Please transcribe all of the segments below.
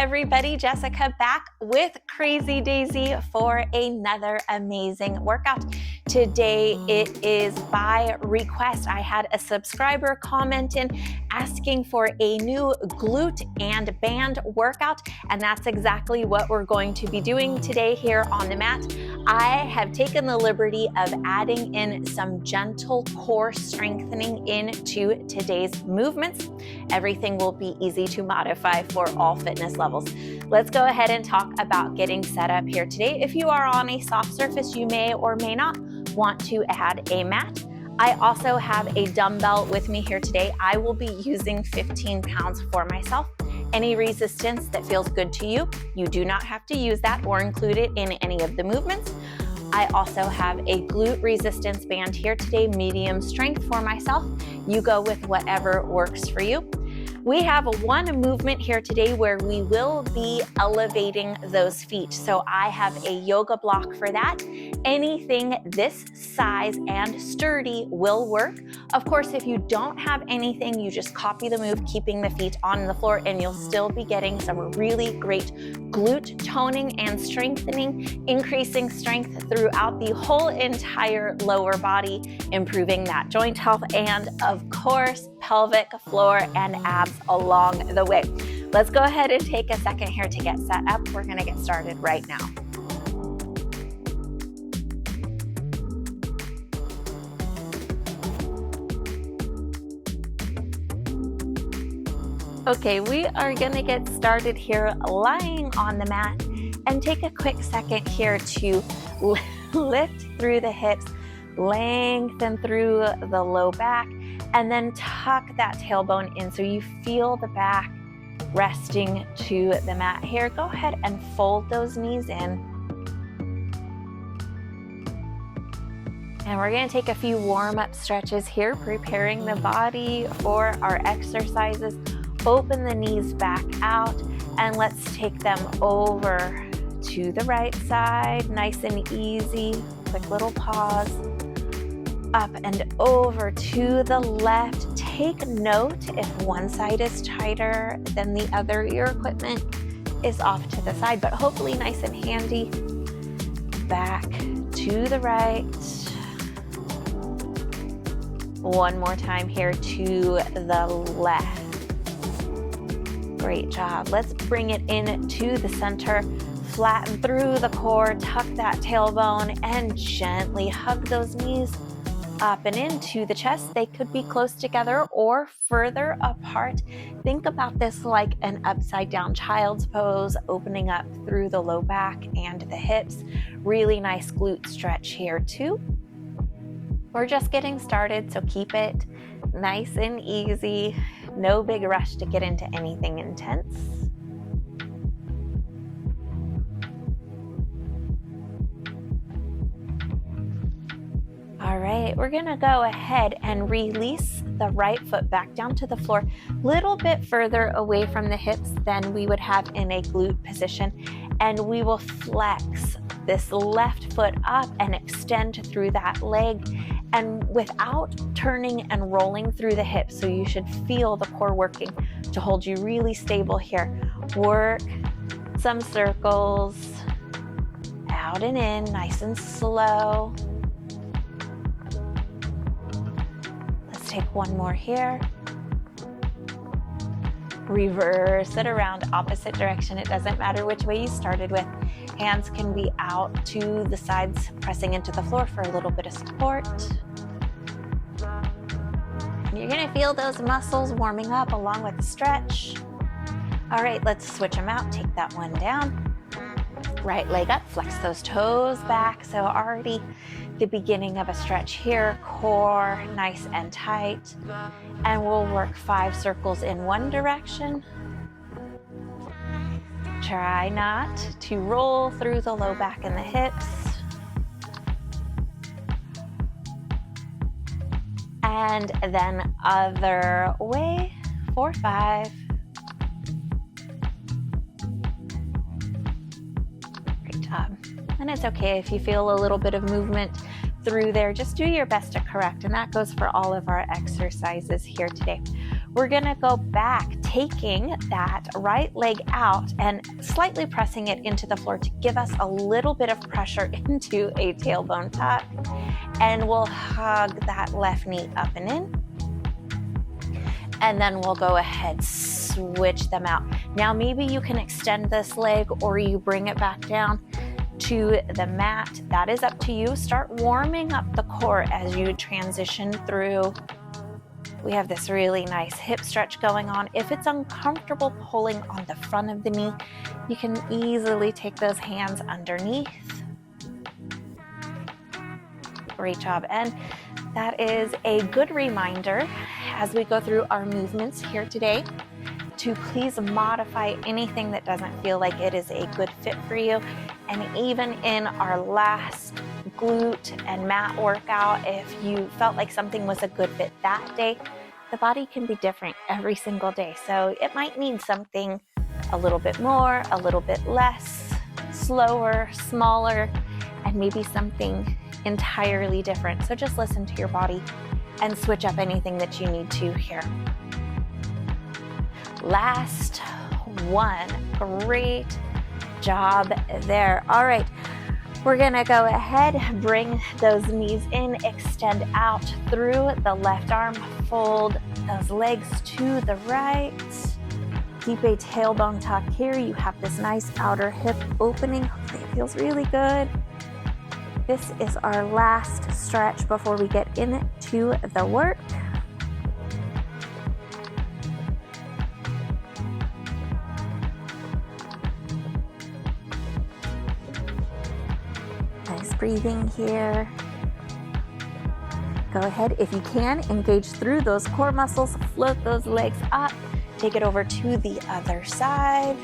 everybody, Jessica back with Crazy Daisy for another amazing workout. Today it is by request. I had a subscriber comment in asking for a new glute and band workout, and that's exactly what we're going to be doing today here on the mat. I have taken the liberty of adding in some gentle core strengthening into today's movements. Everything will be easy to modify for all fitness levels. Let's go ahead and talk about getting set up here today. If you are on a soft surface, you may or may not want to add a mat. I also have a dumbbell with me here today. I will be using 15 pounds for myself. Any resistance that feels good to you, you do not have to use that or include it in any of the movements. I also have a glute resistance band here today, medium strength for myself. You go with whatever works for you. We have one movement here today where we will be elevating those feet. So I have a yoga block for that. Anything this size and sturdy will work. Of course, if you don't have anything, you just copy the move, keeping the feet on the floor, and you'll still be getting some really great glute toning and strengthening, increasing strength throughout the whole entire lower body, improving that joint health, and of course, pelvic floor and abs along the way. Let's go ahead and take a second here to get set up. We're going to get started right now. Okay, we are going to get started here lying on the mat and take a quick second here to lift through the hips, lengthen through the low back, and then tuck that tailbone in so you feel the back resting to the mat here. Go ahead and fold those knees in. And we're going to take a few warm-up stretches here, preparing the body for our exercises. Open the knees back out, and let's take them over to the right side, nice and easy. Quick little pause. Up and over to the left. Take note if one side is tighter than the other. Your equipment is off to the side, but hopefully nice and handy. Back to the right. One more time here to the left. Great job. Let's bring it in to the center. Flatten through the core, tuck that tailbone, and gently hug those knees up and into the chest. They could be close together or further apart. Think about this like an upside down child's pose, opening up through the low back and the hips. Really nice glute stretch here too. We're just getting started, so keep it nice and easy. No big rush to get into anything intense. All right, we're gonna go ahead and release the right foot back down to the floor, a little bit further away from the hips than we would have in a glute position. And we will flex this left foot up and extend through that leg, and without turning and rolling through the hips. So you should feel the core working to hold you really stable here. Work some circles, out and in, nice and slow. Take one more here. Reverse it around, opposite direction. It doesn't matter which way you started with. Hands can be out to the sides, pressing into the floor for a little bit of support. And you're gonna feel those muscles warming up along with the stretch. All right, let's switch them out. Take that one down. Right leg up, flex those toes back. So already the beginning of a stretch here, core nice and tight. And we'll work 5 circles in one direction. Try not to roll through the low back and the hips. And then other way for 5. Great job. And it's okay if you feel a little bit of movement through there. Just do your best to correct, and that goes for all of our exercises here today. We're gonna go back, taking that right leg out and slightly pressing it into the floor to give us a little bit of pressure into a tailbone tuck. And we'll hug that left knee up and in. And then we'll go ahead, switch them out. Now maybe you can extend this leg or you bring it back down to the mat. That is up to you. Start warming up the core as you transition through. We have this really nice hip stretch going on. If it's uncomfortable pulling on the front of the knee, you can easily take those hands underneath. Great job. And that is a good reminder as we go through our movements here today to please modify anything that doesn't feel like it is a good fit for you. And even in our last glute and mat workout, if you felt like something was a good fit that day, the body can be different every single day. So it might need something a little bit more, a little bit less, slower, smaller, and maybe something entirely different. So just listen to your body and switch up anything that you need to here. Last one. Great job there. All right, we're gonna go ahead, bring those knees in, extend out through the left arm, fold those legs to the right. Keep a tailbone tuck here. You have this nice outer hip opening. Hopefully it feels really good. This is our last stretch before we get into the work. Nice breathing here. Go ahead, if you can, engage through those core muscles, float those legs up, take it over to the other side.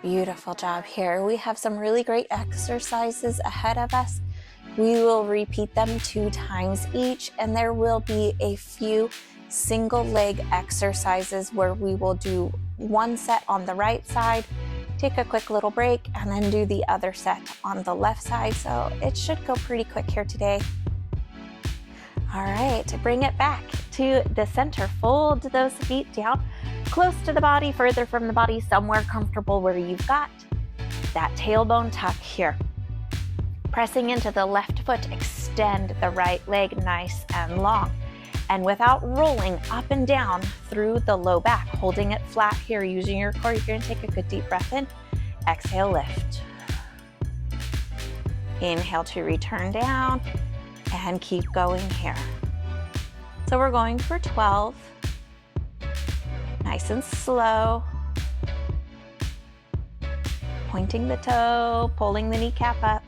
Beautiful job here. We have some really great exercises ahead of us. We will repeat them 2 times each, and there will be a few single leg exercises where we will do 1 set on the right side, take a quick little break, and then do the other set on the left side. So it should go pretty quick here today. All right, bring it back to the center. Fold those feet down close to the body, further from the body, somewhere comfortable where you've got that tailbone tuck here. Pressing into the left foot, extend the right leg nice and long. And without rolling up and down through the low back, holding it flat here, using your core, you're gonna take a good deep breath in. Exhale, lift. Inhale to return down and keep going here. So we're going for 12. Nice and slow. Pointing the toe, pulling the kneecap up.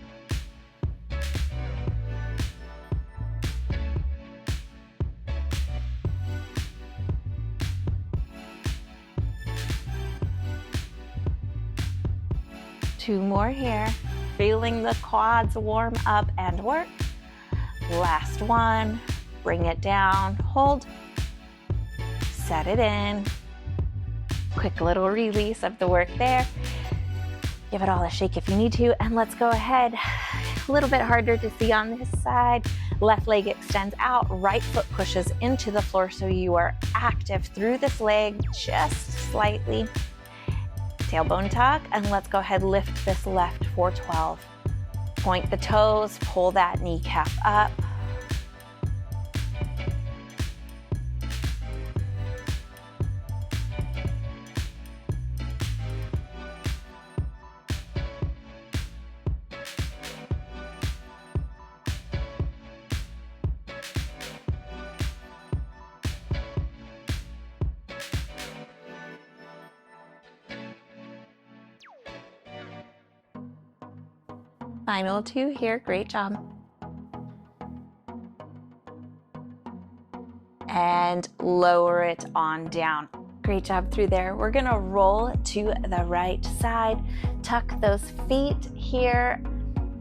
Two more here. Feeling the quads warm up and work. Last one. Bring it down, hold. Set it in. Quick little release of the work there. Give it all a shake if you need to, and let's go ahead. A little bit harder to see on this side. Left leg extends out, right foot pushes into the floor so you are active through this leg just slightly. Tailbone tuck, and let's go ahead, lift this left for 12. Point the toes, pull that kneecap up. Final 2 here, great job. And lower it on down. Great job through there. We're gonna roll to the right side, tuck those feet here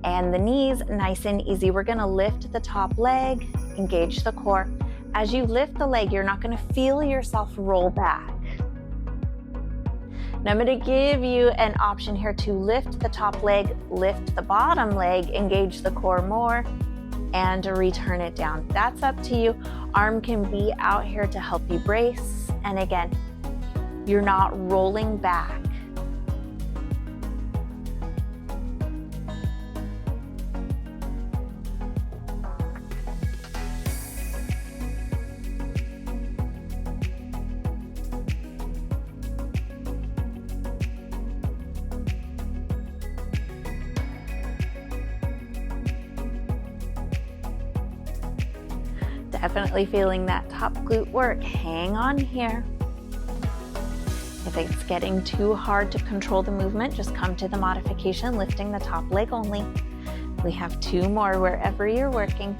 and the knees nice and easy. We're gonna lift the top leg, engage the core. As you lift the leg, you're not gonna feel yourself roll back. Now I'm going to give you an option here to lift the top leg, lift the bottom leg, engage the core more. and return it down. That's up to you. Arm can be out here to help you brace. And again, you're not rolling back. Definitely feeling that top glute work. Hang on here. If it's getting too hard to control the movement, just come to the modification, lifting the top leg only. We have 2 more wherever you're working.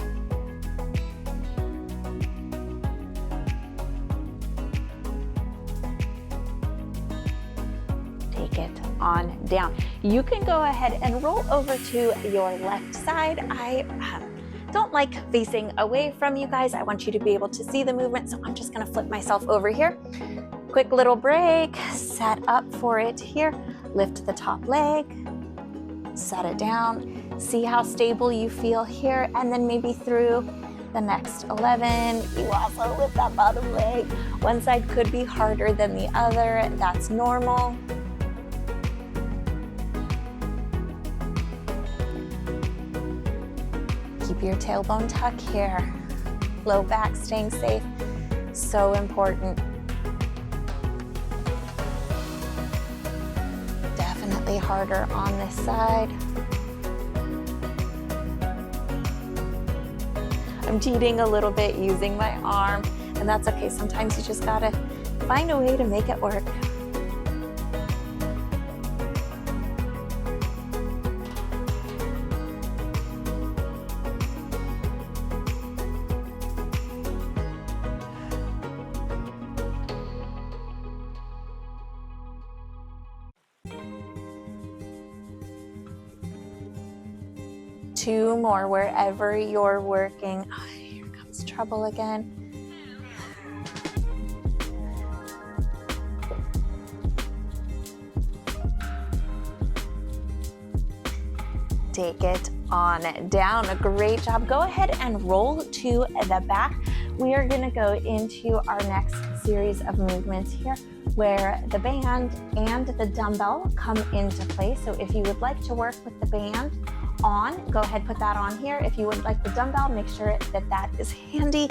Take it on down. You can go ahead and roll over to your left side. I don't like facing away from you guys. I want you to be able to see the movement, so I'm just gonna flip myself over here. Quick little break, set up for it here. Lift the top leg, set it down. See how stable you feel here, and then maybe through the next 11, you also lift that bottom leg. One side could be harder than the other, that's normal. Keep your tailbone tuck here. Low back staying safe, so important. Definitely harder on this side. I'm cheating a little bit using my arm, and that's okay. Sometimes you just gotta find a way to make it work. Two more wherever you're working. Oh, here comes trouble again. Take it on down. A great job. Go ahead and roll to the back. We are going to go into our next series of movements here where the band and the dumbbell come into play. So if you would like to work with the band on, go ahead, put that on here. If you would like the dumbbell, make sure that that is handy,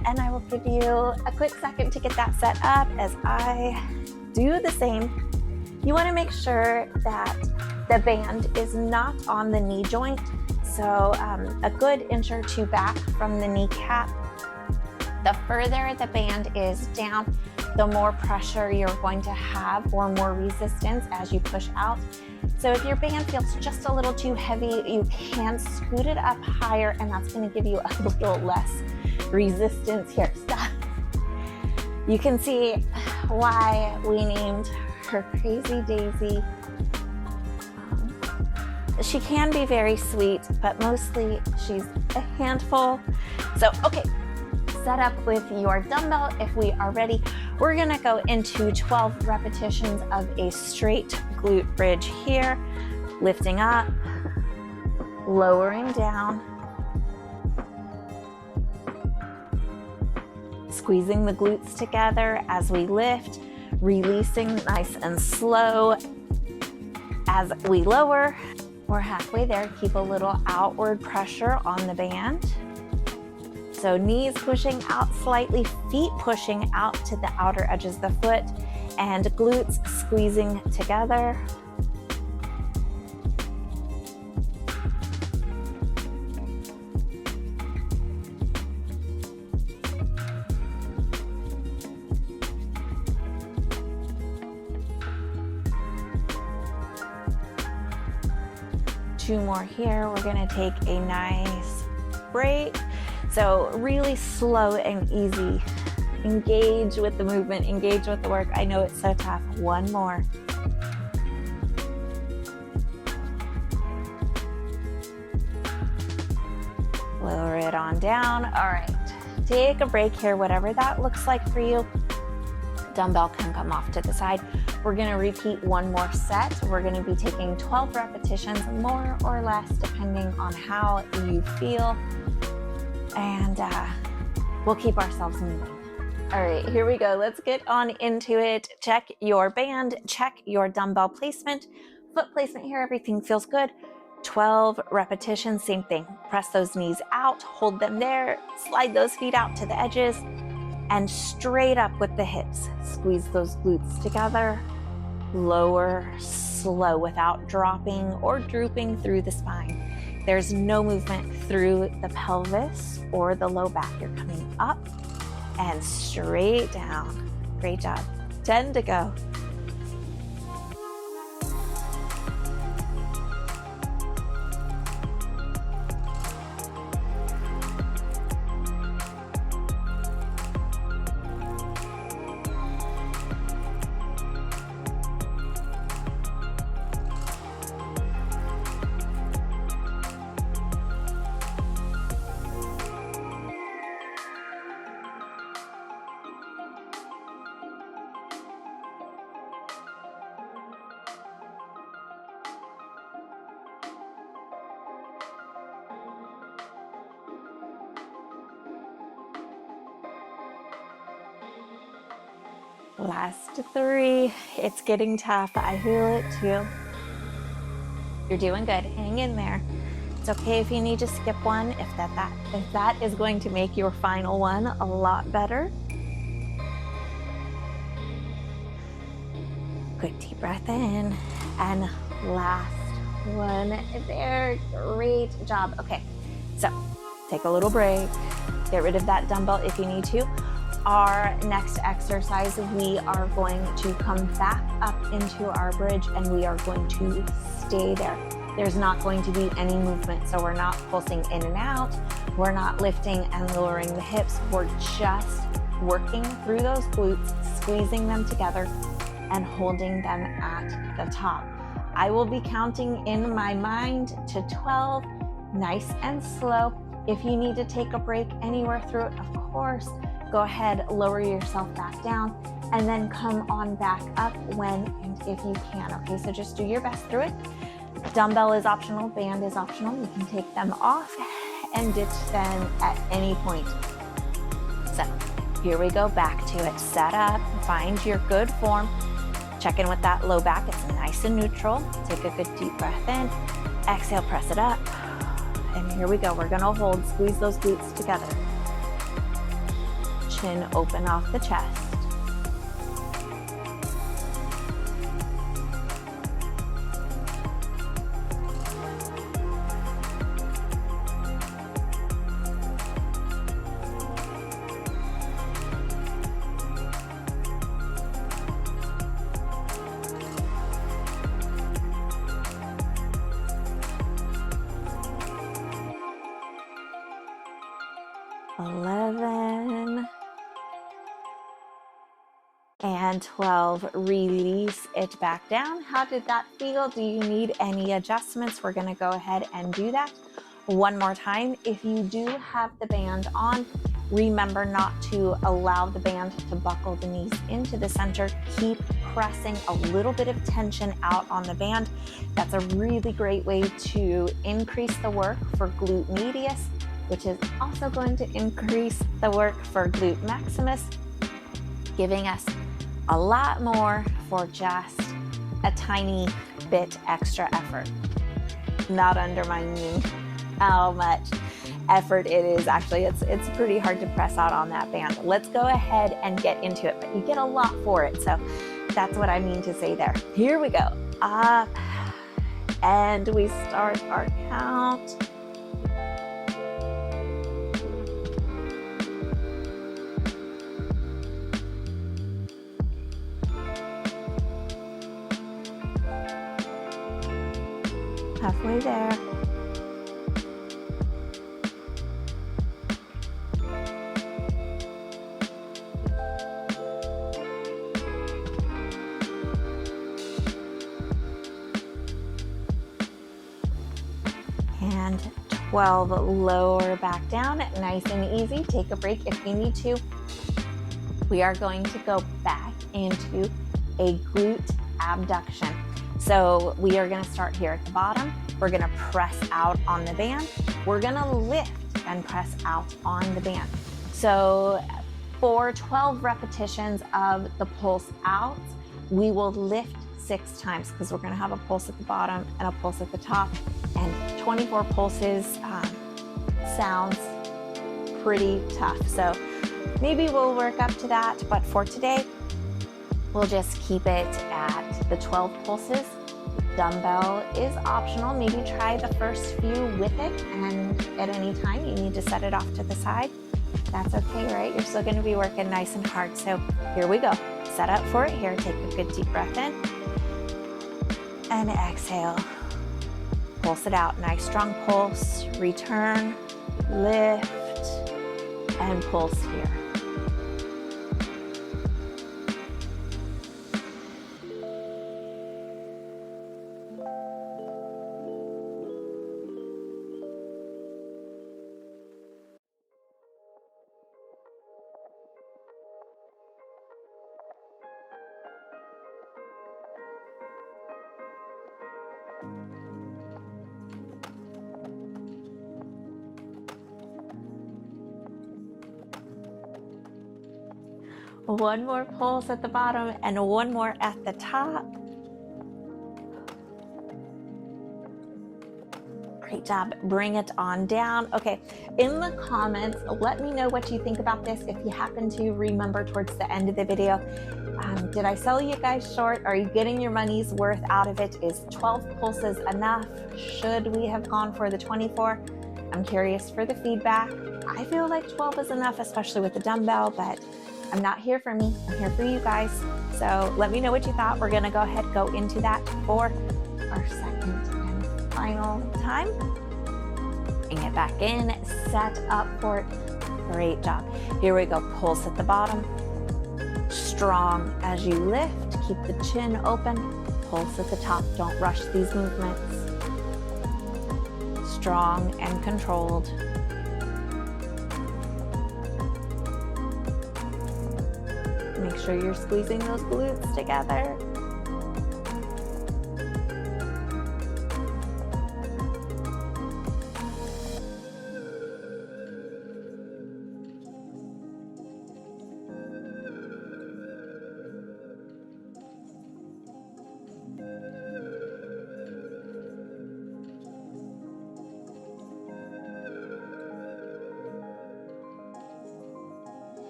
and I will give you a quick second to get that set up as I do the same. You want to make sure that the band is not on the knee joint, so a good inch or two back from the kneecap. The further the band is down, the more pressure you're going to have, or more resistance as you push out. So if your band feels just a little too heavy, you can scoot it up higher, and that's going to give you a little less resistance here. So you can see why we named her Crazy Daisy. She can be very sweet, but mostly she's a handful. So, okay, set up with your dumbbell. If we are ready, we're gonna go into 12 repetitions of a straight glute bridge here, lifting up, lowering down, squeezing the glutes together as we lift, releasing nice and slow as we lower. We're halfway there. Keep a little outward pressure on the band. So knees pushing out slightly, feet pushing out to the outer edges of the foot, and glutes squeezing together. Two more here. We're gonna take a nice break. So really slow and easy. Engage with the movement, engage with the work. I know it's so tough. One more. Lower it on down. All right, take a break here, whatever that looks like for you. Dumbbell can come off to the side. We're gonna repeat one more set. We're gonna be taking 12 repetitions, more or less, depending on how you feel. And we'll keep ourselves moving. All right, here we go. Let's get on into it. Check your band, check your dumbbell placement, foot placement here, everything feels good. 12 repetitions, same thing. Press those knees out, hold them there, slide those feet out to the edges, and straight up with the hips. Squeeze those glutes together, lower, slow, without dropping or drooping through the spine. There's no movement through the pelvis or the low back. You're coming up and straight down. Great job. 10 to go. Last 3. It's getting tough. I feel it too. You're doing good. Hang in there. It's okay if you need to skip one, if that is going to make your final one a lot better. Quick deep breath in, and last one there. Great job. Okay, so take a little break. Get rid of that dumbbell if you need to. Our next exercise, we are going to come back up into our bridge and we are going to stay there. There's not going to be any movement, so we're not pulsing in and out. We're not lifting and lowering the hips. We're just working through those glutes, squeezing them together and holding them at the top. I will be counting in my mind to 12, nice and slow. If you need to take a break anywhere through it, of course, go ahead, lower yourself back down, and then come on back up when and if you can. Okay, so just do your best through it. Dumbbell is optional, band is optional. You can take them off and ditch them at any point. So here we go, back to it. Set up, find your good form. Check in with that low back. It's nice and neutral. Take a good deep breath in. Exhale, press it up. And here we go. We're gonna hold, squeeze those glutes together. Chin open off the chest. And 12, release it back down. How did that feel? Do you need any adjustments? We're gonna go ahead and do that one more time. If you do have the band on, remember not to allow the band to buckle the knees into the center. Keep pressing a little bit of tension out on the band. That's a really great way to increase the work for glute medius, which is also going to increase the work for glute maximus, giving us a lot more for just a tiny bit extra effort. Not undermining how much effort it is. Actually, it's pretty hard to press out on that band. Let's go ahead and get into it, but you get a lot for it. So that's what I mean to say there. Here we go. Up, and we start our count. Halfway there. And 12, lower back down, nice and easy. Take a break if you need to. We are going to go back into a glute abduction. So we are going to start here at the bottom. We're going to press out on the band. We're going to lift and press out on the band. So for 12 repetitions of the pulse out, we will lift 6 times because we're going to have a pulse at the bottom and a pulse at the top. And 24 pulses sounds pretty tough. So maybe we'll work up to that. But for today, we'll just keep it at the 12 pulses. Dumbbell is optional. Maybe try the first few with it, and at any time you need to set it off to the side. That's okay, right? You're still going to be working nice and hard. So here we go. Set up for it here. Take a good deep breath in and exhale. Pulse it out. Nice strong pulse. Return, lift, and pulse here. One more pulse at the bottom and one more at the top. Great job. Bring it on down. Okay, in the comments, let me know what you think about this. If you happen to remember towards the end of the video, did I sell you guys short? Are you getting your money's worth out of it? Is 12 pulses enough? Should we have gone for the 24? I'm curious for the feedback. I feel like 12 is enough, especially with the dumbbell, but I'm not here for me. I'm here for you guys. So let me know what you thought. We're going to go ahead and go into that for our second and final time. Bring it back in, set up for it. Great job. Here we go. Pulse at the bottom. Strong as you lift. Keep the chin open. Pulse at the top. Don't rush these movements. Strong and controlled. Make sure you're squeezing those glutes together.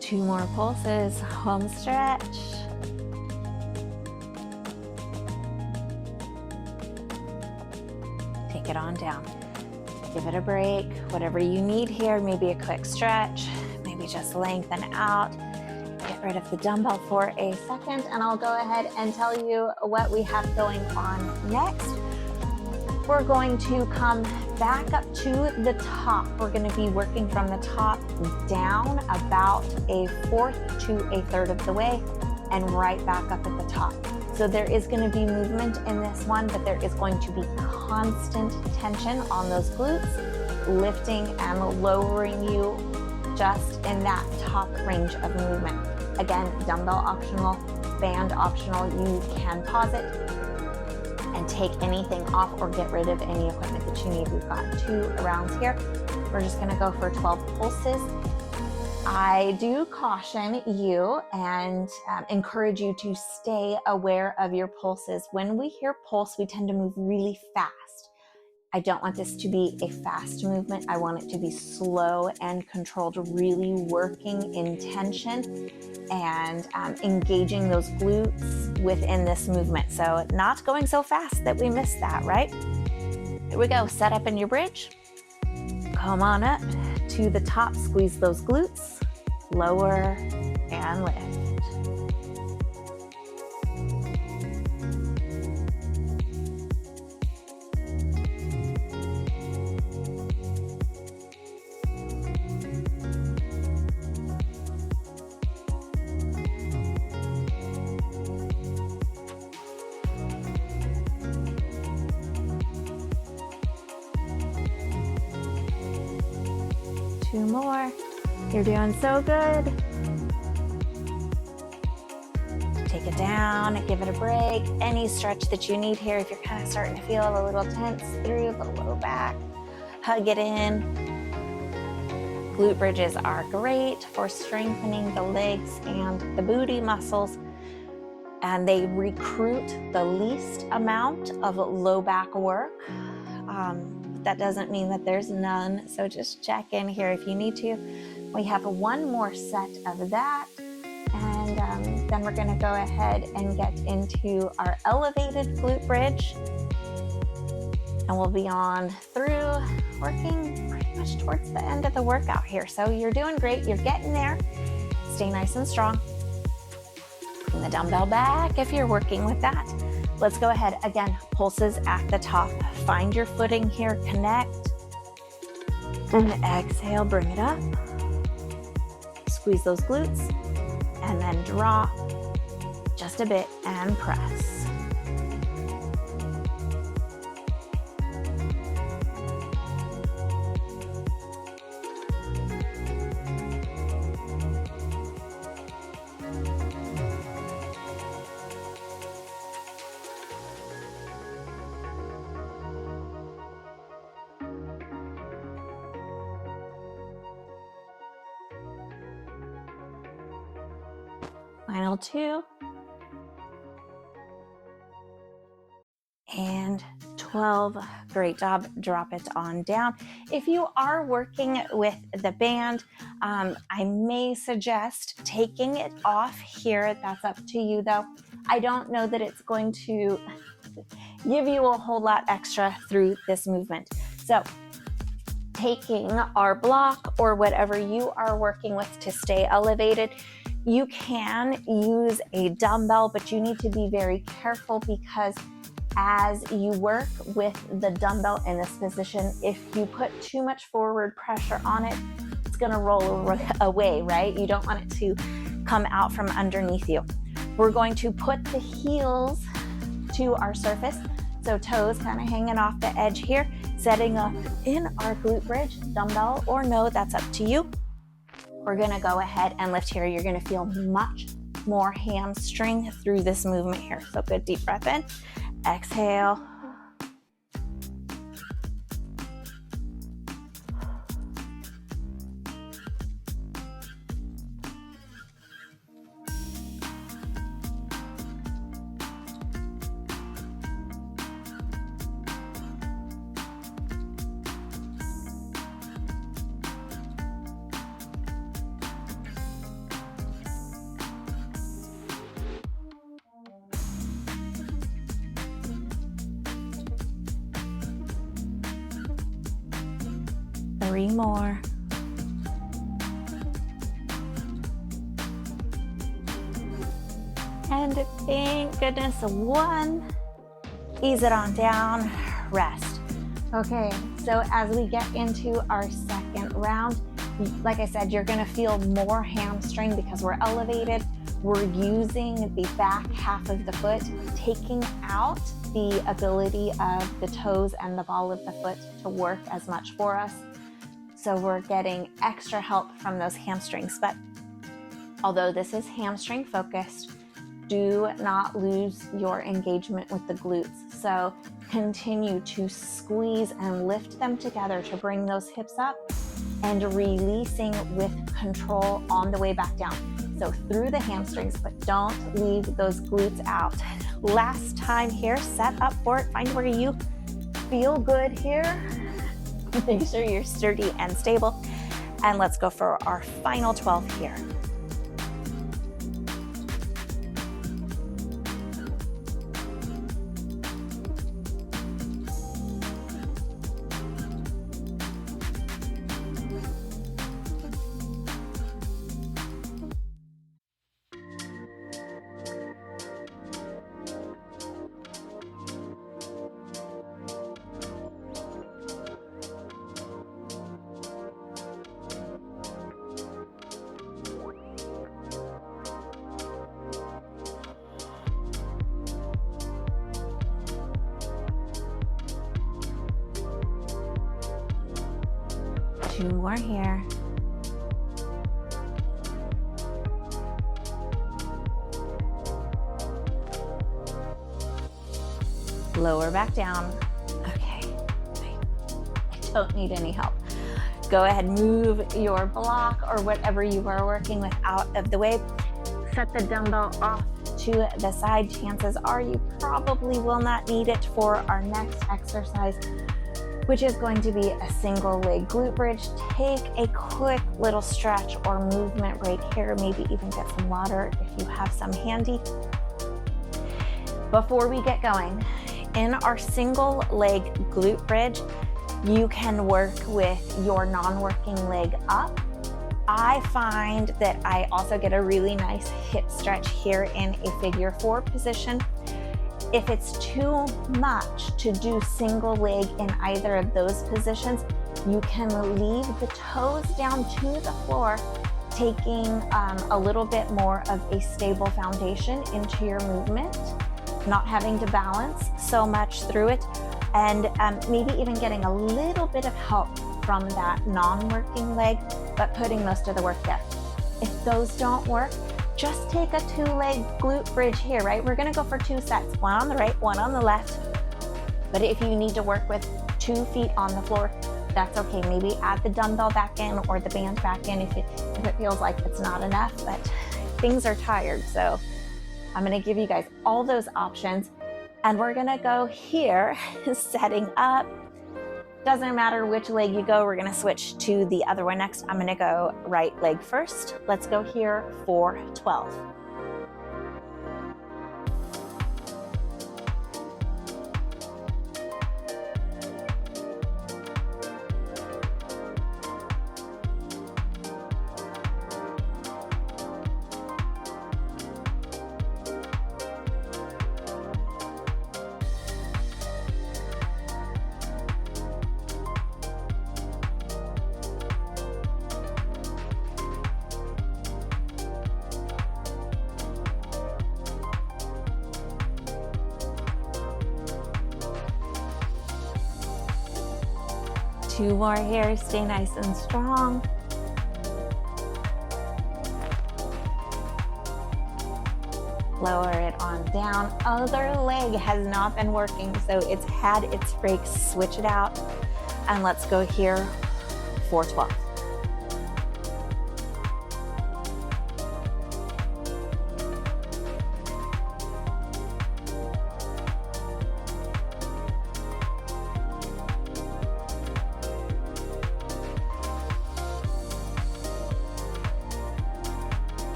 Two more pulses, home stretch. Take it on down. Give it a break, whatever you need here, maybe a quick stretch, maybe just lengthen out. Get rid of the dumbbell for a second, and I'll go ahead and tell you what we have going on next. We're going to come back up to the top. We're going to be working from the top down about a fourth to a third of the way and right back up at the top. So there is going to be movement in this one, but there is going to be constant tension on those glutes, lifting and lowering you just in that top range of movement. Again, dumbbell optional, band optional. You can pause it and take anything off or get rid of any equipment that you need. We've got 2 rounds here. We're just gonna go for 12 pulses. I do caution you and encourage you to stay aware of your pulses. When we hear pulse, we tend to move really fast. I don't want this to be a fast movement. I want it to be slow and controlled, really working in tension and engaging those glutes within this movement. So not going so fast that we miss that, right? Here we go. Set up in your bridge. Come on up to the top. Squeeze those glutes. Lower and lift. Two more. You're doing so good. Take it down, give it a break. Any stretch that you need here, if you're kind of starting to feel a little tense through the low back, hug it in. Glute bridges are great for strengthening the legs and the booty muscles, and they recruit the least amount of low back work. That doesn't mean that there's none, so just check in here if you need to. We have one more set of that, and then we're gonna go ahead and get into our elevated glute bridge, and we'll be on through, working pretty much towards the end of the workout here. So you're doing great, you're getting there. Stay nice and strong. Bring the dumbbell back if you're working with that. Let's go ahead, again, pulses at the top. Find your footing here, connect, and exhale, bring it up. Squeeze those glutes, and then drop just a bit and press. Final 2. And 12. Great job. Drop it on down. If you are working with the band, I may suggest taking it off here. That's up to you though. I don't know that it's going to give you a whole lot extra through this movement. So taking our block or whatever you are working with to stay elevated, you can use a dumbbell, but you need to be very careful because as you work with the dumbbell in this position, if you put too much forward pressure on it, it's gonna roll away, right? You don't want it to come out from underneath you. We're going to put the heels to our surface, so toes kind of hanging off the edge here, setting up in our glute bridge, dumbbell or no, that's up to you. We're gonna go ahead and lift here. You're gonna feel much more hamstring through this movement here. So good deep breath in, exhale. Three more. And thank goodness, 1. Ease it on down, rest. Okay, so as we get into our second round, like I said, you're gonna feel more hamstring because we're elevated. We're using the back half of the foot, taking out the ability of the toes and the ball of the foot to work as much for us. So we're getting extra help from those hamstrings. But although this is hamstring focused, do not lose your engagement with the glutes. So continue to squeeze and lift them together to bring those hips up and releasing with control on the way back down. So through the hamstrings, but don't leave those glutes out. Last time here, set up for it. Find where you feel good here. Make sure you're sturdy and stable. And let's go for our final 12 here. Two more here. Lower back down. Okay, I don't need any help. Go ahead, move your block or whatever you are working with out of the way. Set the dumbbell off to the side. Chances are you probably will not need it for our next exercise, which is going to be a single leg glute bridge. Take a quick little stretch or movement break here, maybe even get some water if you have some handy. Before we get going, in our single leg glute bridge, you can work with your non-working leg up. I find that I also get a really nice hip stretch here in a figure 4 position. If it's too much to do single leg in either of those positions, you can leave the toes down to the floor, taking a little bit more of a stable foundation into your movement, not having to balance so much through it, and maybe even getting a little bit of help from that non-working leg, but putting most of the work there. If those don't work, just take a 2-leg glute bridge here, right? We're gonna go for 2 sets, one on the right, one on the left. But if you need to work with 2 feet on the floor, that's okay. Maybe add the dumbbell back in or the band back in if it feels like it's not enough, but things are tired. So I'm gonna give you guys all those options, and we're gonna go here, setting up. Doesn't matter which leg you go, we're gonna switch to the other one next. I'm gonna go right leg first. Let's go here for 12. Two more here, stay nice and strong. Lower it on down. Other leg has not been working, so it's had its breaks. Switch it out, and let's go here for 12.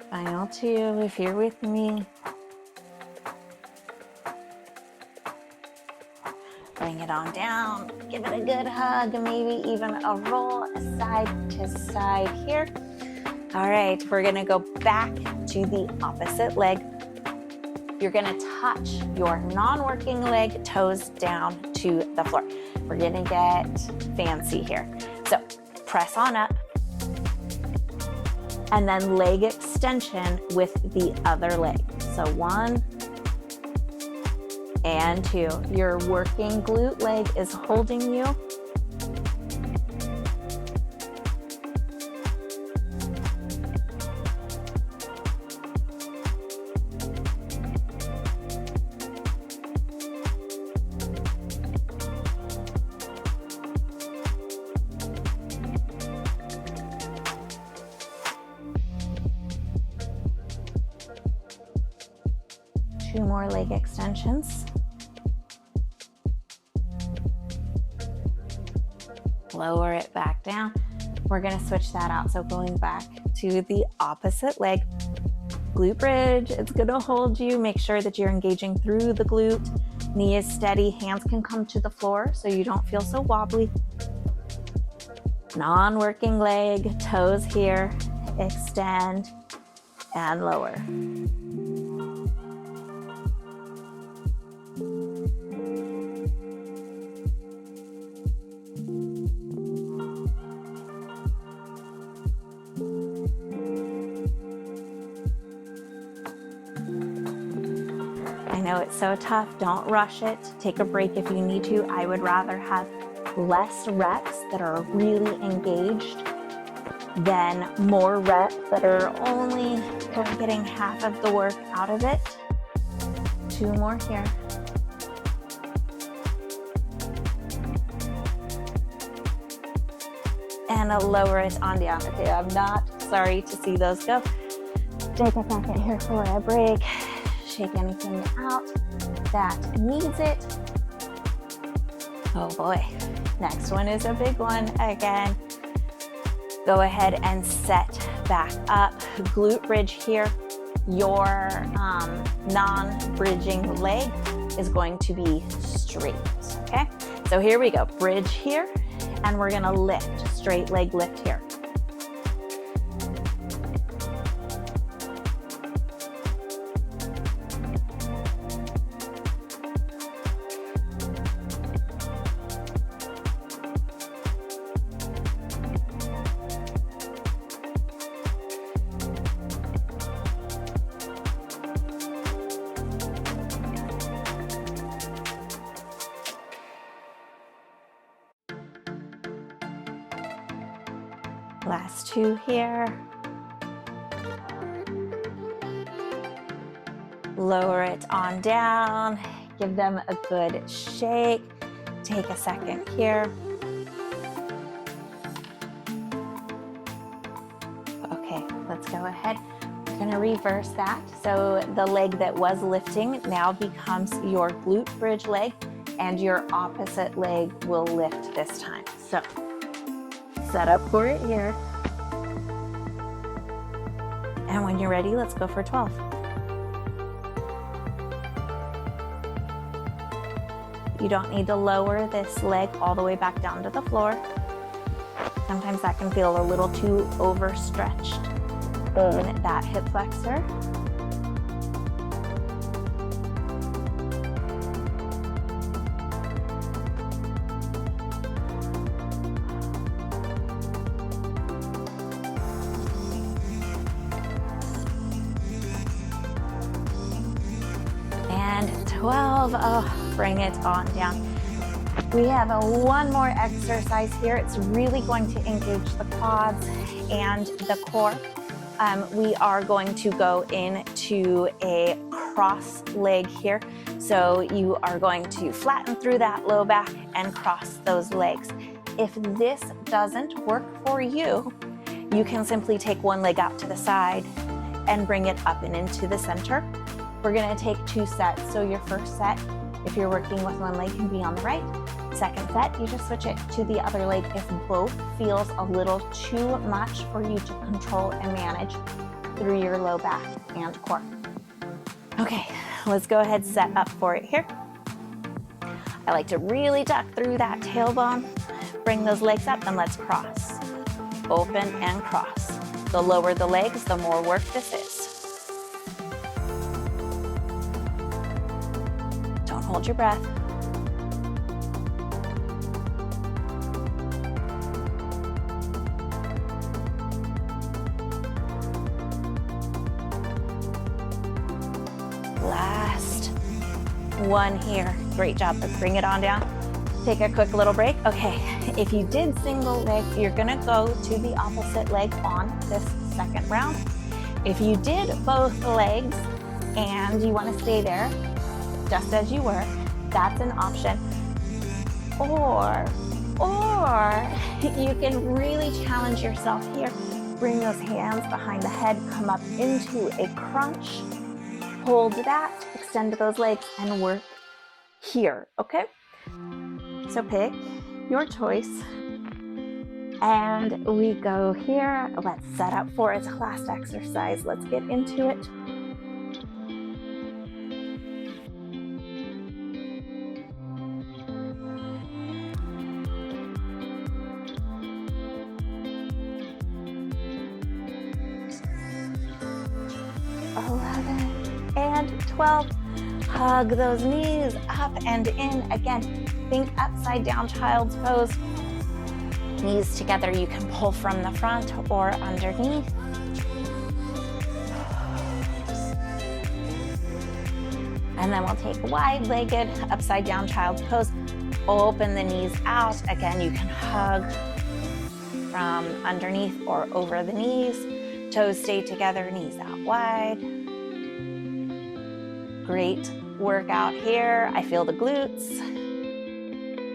Final 2, if you're with me. Bring it on down, give it a good hug, maybe even a roll side to side here. All right, we're gonna go back to the opposite leg. You're gonna touch your non-working leg toes down to the floor. We're gonna get fancy here. So press on up, and then leg extension with the other leg. So 1 and 2. Your working glute leg is holding you. Two more leg extensions. Lower it back down. We're gonna switch that out. So going back to the opposite leg, glute bridge, it's gonna hold you. Make sure that you're engaging through the glute. Knee is steady, hands can come to the floor so you don't feel so wobbly. Non-working leg, toes here, extend and lower. know it's so tough. Don't rush it. Take a break if you need to. I would rather have less reps that are really engaged than more reps that are only getting half of the work out of it. 2 more here. And lower it on down. Okay, I'm not sorry to see those go. Take a second here for a break. Shake anything out that needs it. Oh boy, next one is a big one again. Go ahead and set back up. Glute bridge here. Your non-bridging leg is going to be straight, okay? So here we go, bridge here, and we're gonna lift, straight leg lift here. Last 2 here. Lower it on down. Give them a good shake. Take a second here. Okay, let's go ahead. We're gonna reverse that. So the leg that was lifting now becomes your glute bridge leg, and your opposite leg will lift this time. So set up for it here. And when you're ready, let's go for 12. You don't need to lower this leg all the way back down to the floor. Sometimes that can feel a little too overstretched in that hip flexor. And 12, oh, bring it on down. We have one more exercise here. It's really going to engage the quads and the core. We are going to go into a cross leg here. So you are going to flatten through that low back and cross those legs. If this doesn't work for you, you can simply take one leg out to the side and bring it up and into the center. We're gonna take 2 sets. So your first set, if you're working with one leg, can be on the right. Second set, you just switch it to the other leg if both feels a little too much for you to control and manage through your low back and core. Okay, let's go ahead and set up for it here. I like to really tuck through that tailbone. Bring those legs up and let's cross. Open and cross. The lower the legs, the more work this is. Don't hold your breath. Last one here. Great job. Let's bring it on down. Take a quick little break. Okay, if you did single leg, you're gonna go to the opposite leg on this second round. If you did both legs and you wanna stay there just as you were, that's an option. Or you can really challenge yourself here. Bring those hands behind the head, come up into a crunch, hold that, extend those legs and work here, okay? So pick your choice and we go here. Let's set up for its last exercise. Let's get into it. And 12. Hug those knees up and in. Again, think upside down child's pose. Knees together, you can pull from the front or underneath. And then we'll take wide-legged upside down child's pose. Open the knees out. Again, you can hug from underneath or over the knees. Toes stay together, knees out wide. Great workout here. I feel the glutes.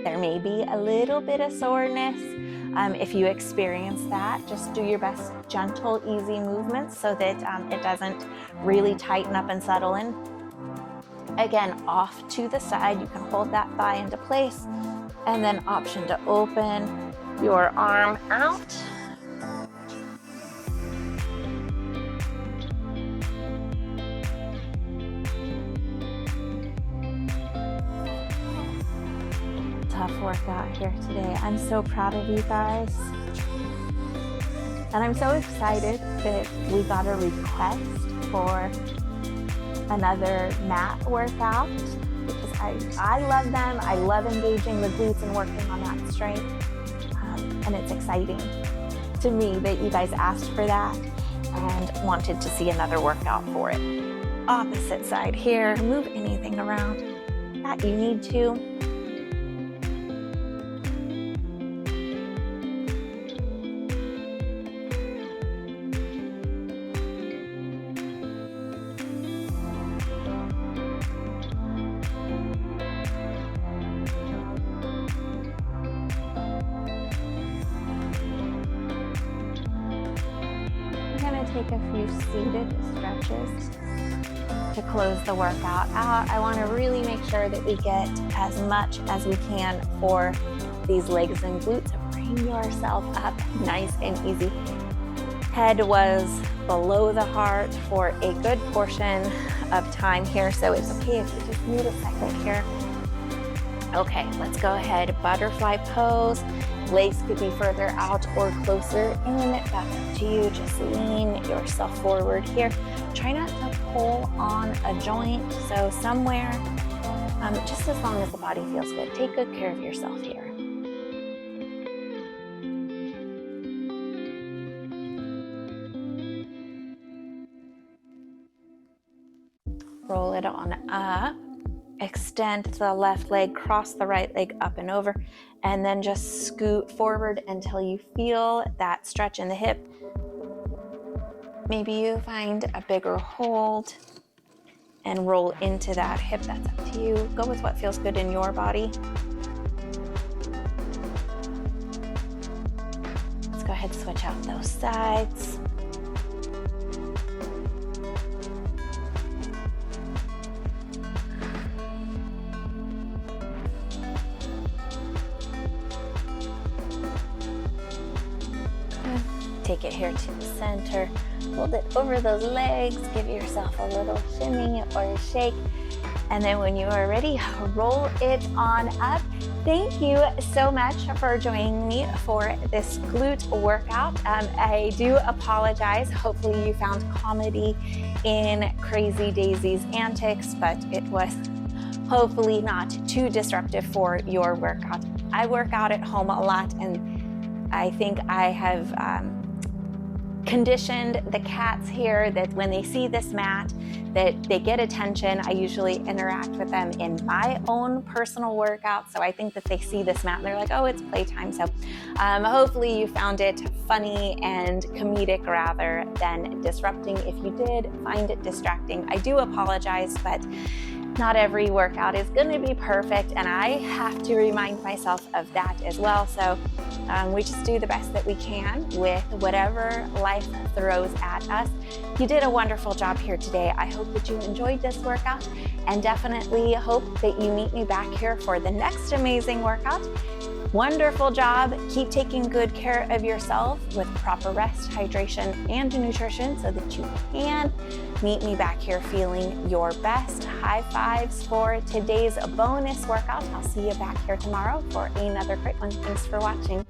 There may be a little bit of soreness. If you experience that, just do your best gentle, easy movements so that it doesn't really tighten up and settle in. Again, off to the side, you can hold that thigh into place, and then option to open your arm out. Tough workout here today. I'm so proud of you guys. And I'm so excited that we got a request for another mat workout because I love them. I love engaging the glutes and working on that strength. And it's exciting to me that you guys asked for that and wanted to see another workout for it. Opposite side here. Move anything around that you need to. Take a few seated stretches to close the workout out. I want to really make sure that we get as much as we can for these legs and glutes. Bring yourself up nice and easy. Head was below the heart for a good portion of time here, so it's okay if you just need a second here. Okay, let's go ahead. Butterfly pose. Legs could be further out or closer in. That's up to you. Just lean yourself forward here. Try not to pull on a joint. So somewhere, just as long as the body feels good. Take good care of yourself here. Roll it on up. Extend the left leg, cross the right leg up and over, and then just scoot forward until you feel that stretch in the hip. Maybe you find a bigger hold and roll into that hip. That's up to you. Go with what feels good in your body. Let's go ahead and switch out those sides. Take it here to the center. Hold it over those legs. Give yourself a little shimmy or a shake. And then when you are ready, roll it on up. Thank you so much for joining me for this glute workout. I do apologize. Hopefully you found comedy in Crazy Daisy's antics, but it was hopefully not too disruptive for your workout. I work out at home a lot, and I think I have conditioned the cats here that when they see this mat, that they get attention. I usually interact with them in my own personal workout. So I think that they see this mat and they're like, oh, it's playtime. So hopefully you found it funny and comedic rather than disrupting. If you did find it distracting, I do apologize, but not every workout is going to be perfect, and I have to remind myself of that as well. So we just do the best that we can with whatever life throws at us. You did a wonderful job here today. I hope that you enjoyed this workout, and definitely hope that you meet me back here for the next amazing workout. Wonderful job. Keep taking good care of yourself with proper rest, hydration, and nutrition so that you can meet me back here feeling your best. High fives for today's bonus workout. I'll see you back here tomorrow for another great one. Thanks for watching.